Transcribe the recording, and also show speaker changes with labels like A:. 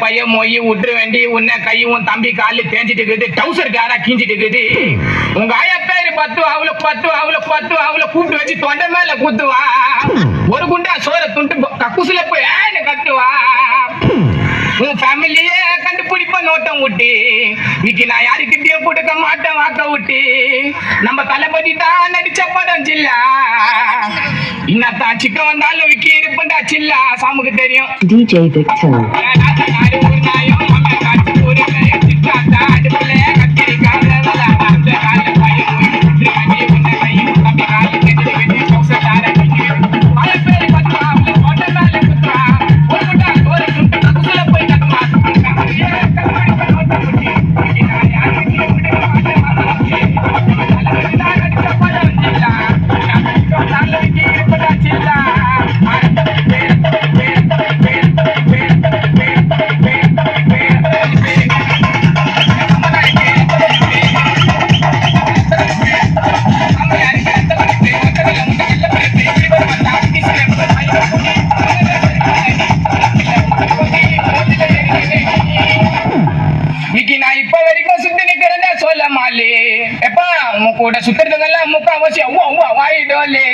A: பையன் மொய் விட்டுற வேண்டி உன்னை கையும் தம்பி காலு தேஞ்சிட்டு இருக்குது டவுசர் காரா கிஞ்சிட்டு இருக்குது உங்க ஆயா பேரு பத்து அவளை கூப்பிட்டு வச்சு தொண்டை மேல குத்துவா ஒரு குண்டா சோற துண்டு கக்குசுல போய் ஏன்னு கத்துவா உன் ஃபேமிலியே கண்டுபிடிப்ப நோட்டம் விட்டு இன்னைக்கு நான் யாருக்கிட்டயும் கொடுக்க மாட்டேன் வாக்க விட்டு நம்ம தளபதி தான் நடிச்ச படம் ஜில்லா இன்னத்தான் சிக்கன் வந்தாலும் விக்கி இருப்பண்டா சில்லா சாமுக்கு தெரியும்
B: DJ Victor. கூட சுத்துறதுக்கெல்லாம் முக்காவாசி அவ்வா வாயிடோலே